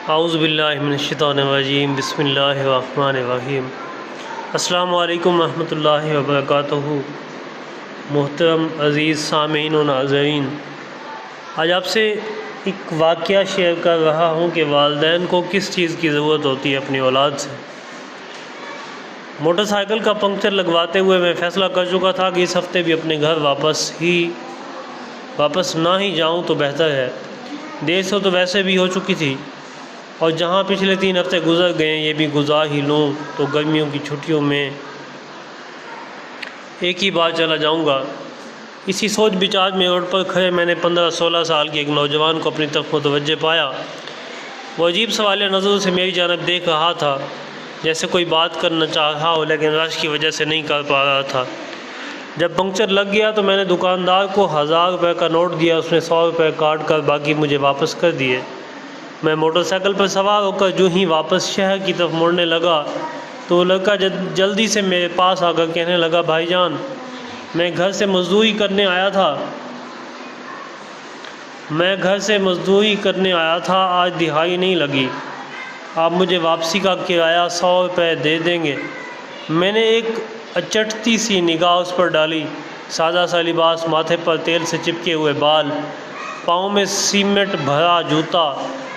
اعوذ باللہ من الشیطان الرجیم، بسم اللہ الرحمن الرحیم۔ السلام علیکم ورحمۃ اللہ وبرکاتہ۔ محترم عزیز سامعین و ناظرین، آج آپ سے ایک واقعہ شیئر کر رہا ہوں کہ والدین کو کس چیز کی ضرورت ہوتی ہے اپنی اولاد سے۔ موٹر سائیکل کا پنکچر لگواتے ہوئے میں فیصلہ کر چکا تھا کہ اس ہفتے بھی اپنے گھر واپس نہ ہی جاؤں تو بہتر ہے۔ دیر سے تو ویسے بھی ہو چکی تھی، اور جہاں پچھلے 3 ہفتے گزر گئے یہ بھی گزار ہی لوں تو گرمیوں کی چھٹیوں میں ایک ہی بار چلا جاؤں گا۔ اسی سوچ بچار میں روڈ پر کھڑے میں نے 15-16 سال کے ایک نوجوان کو اپنی طرف متوجہ پایا۔ وہ عجیب سوالیہ نظروں سے میری جانب دیکھ رہا تھا، جیسے کوئی بات کرنا چاہ رہا ہو لیکن رش کی وجہ سے نہیں کر پا رہا تھا۔ جب پنکچر لگ گیا تو میں نے دکاندار کو 1000 روپے کا نوٹ دیا، اس نے 100 روپے کاٹ کر باقی مجھے واپس کر دیے۔ میں موٹر سائیکل پر سوار ہو کر جو ہی واپس شہر کی طرف مڑنے لگا تو وہ لڑکا جلدی سے میرے پاس آ کر کہنے لگا، بھائی جان، میں گھر سے مزدوری کرنے آیا تھا، آج دہائی نہیں لگی، آپ مجھے واپسی کا کرایہ 100 روپے دے دیں گے؟ میں نے ایک اچٹتی سی نگاہ اس پر ڈالی۔ سادہ سا لباس، ماتھے پر تیل سے چپکے ہوئے بال، پاؤں میں سیمنٹ بھرا جوتا،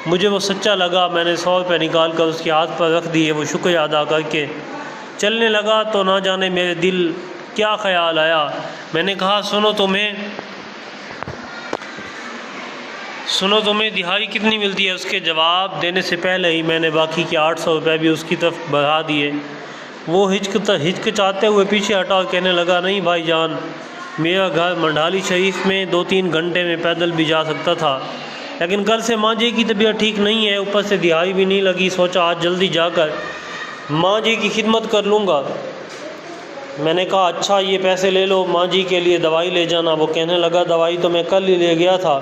مجھے وہ سچا لگا۔ میں نے 100 روپے نکال کر اس کے ہاتھ پر رکھ دیے۔ وہ شکریہ ادا کر کے چلنے لگا تو نہ جانے میرے دل کیا خیال آیا۔ میں نے کہا، سنو تمہیں دہائی کتنی ملتی ہے؟ اس کے جواب دینے سے پہلے ہی میں نے باقی کے 800 روپے بھی اس کی طرف بڑھا دیے۔ وہ ہچکچاتے ہوئے پیچھے ہٹا اور کہنے لگا، نہیں بھائی جان، میرا گھر منڈھالی شریف میں 2-3 گھنٹے میں پیدل بھی جا سکتا تھا، لیکن کل سے ماں جی کی طبیعت ٹھیک نہیں ہے، اوپر سے دہائی بھی نہیں لگی، سوچا آج جلدی جا کر ماں جی کی خدمت کر لوں گا۔ میں نے کہا، اچھا یہ پیسے لے لو، ماں جی کے لیے دوائی لے جانا۔ وہ کہنے لگا، دوائی تو میں کل ہی لے گیا تھا،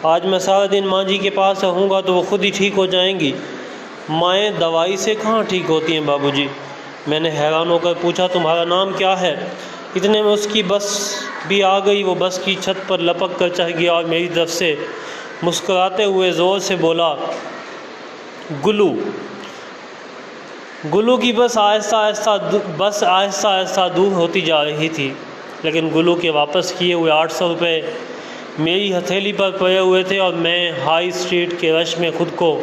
آج میں سارا دن ماں جی کے پاس رہوں گا تو وہ خود ہی ٹھیک ہو جائیں گی۔ مائیں دوائی سے کہاں ٹھیک ہوتی ہیں بابو جی؟ میں نے حیران ہو کر پوچھا، تمہارا نام کیا ہے؟ اتنے میں اس کی بس بھی آ گئی۔ وہ بس کی چھت پر لپک کر چڑھ گیا اور میری طرف سے مسکراتے ہوئے زور سے بولا، گلو۔ گلو کی بس آہستہ آہستہ دور ہوتی جا رہی تھی، لیکن گلو کے واپس کیے ہوئے 800 روپے میری ہتھیلی پر پڑے ہوئے تھے، اور میں ہائی اسٹریٹ کے رش میں خود کو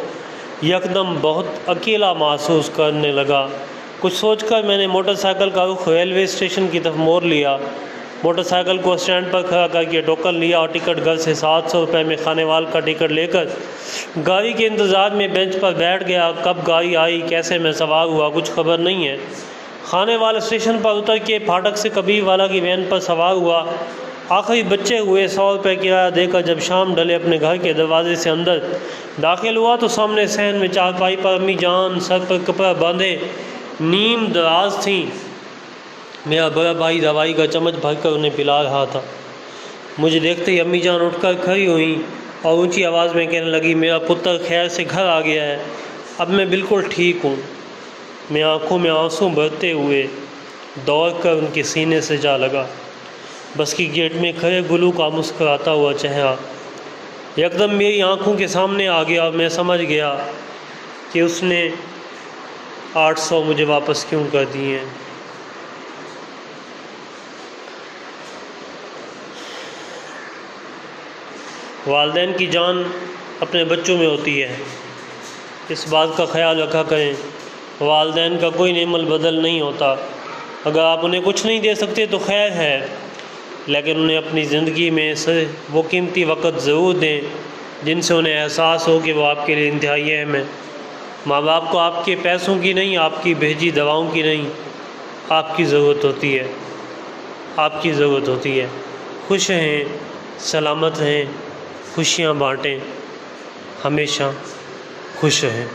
یکدم بہت اکیلا محسوس کرنے لگا۔ کچھ سوچ کر میں نے موٹر سائیکل کا رخ ریلوے اسٹیشن کی طرف موڑ لیا۔ موٹر سائیکل کو اسٹینڈ پر کھڑا کر کے ٹوکن لیا اور ٹکٹ گھر سے 700 روپے میں خانے وال کا ٹکٹ لے کر گاڑی کے انتظار میں بینچ پر بیٹھ گیا۔ کب گاڑی آئی، کیسے میں سوار ہوا، کچھ خبر نہیں ہے۔ خانے وال اسٹیشن پر اتر کے پھاٹک سے کبیر والا کی وین پر سوار ہوا۔ آخری بچے ہوئے 100 روپے کرایہ دے کر جب شام ڈلے اپنے گھر کے دروازے سے اندر داخل ہوا تو سامنے صحن میں چارپائی پر امی جان سر پر کپڑا باندھے نیم دراز تھیں۔ میرا بڑا بھائی دوائی کا چمچ بھر کر انہیں پلا رہا تھا۔ مجھے دیکھتے ہی امی جان اٹھ کر کھڑی ہوئیں اور اونچی آواز میں کہنے لگی، میرا پتر خیر سے گھر آ گیا ہے، اب میں بالکل ٹھیک ہوں۔ میں آنکھوں میں آنسو بھرتے ہوئے دوڑ کر ان کے سینے سے جا لگا۔ بس کی گیٹ میں کھڑے گلو کا مسکراتا ہوا چہرہ یکدم میری آنکھوں کے سامنے آ گیا، اور میں سمجھ گیا کہ اس نے 800 مجھے واپس کیوں کر دیے ہیں۔ والدین کی جان اپنے بچوں میں ہوتی ہے، اس بات کا خیال رکھا کریں۔ والدین کا کوئی نعم البدل نہیں ہوتا۔ اگر آپ انہیں کچھ نہیں دے سکتے تو خیر ہے، لیکن انہیں اپنی زندگی میں وہ قیمتی وقت ضرور دیں جن سے انہیں احساس ہو کہ وہ آپ کے لیے انتہائی اہم ہے۔ ماں باپ کو آپ کے پیسوں کی نہیں، آپ کی بھیجی دواؤں کی نہیں، آپ کی ضرورت ہوتی ہے۔ خوش رہیں، سلامت رہیں، خوشیاں بانٹیں، ہمیشہ خوش رہیں۔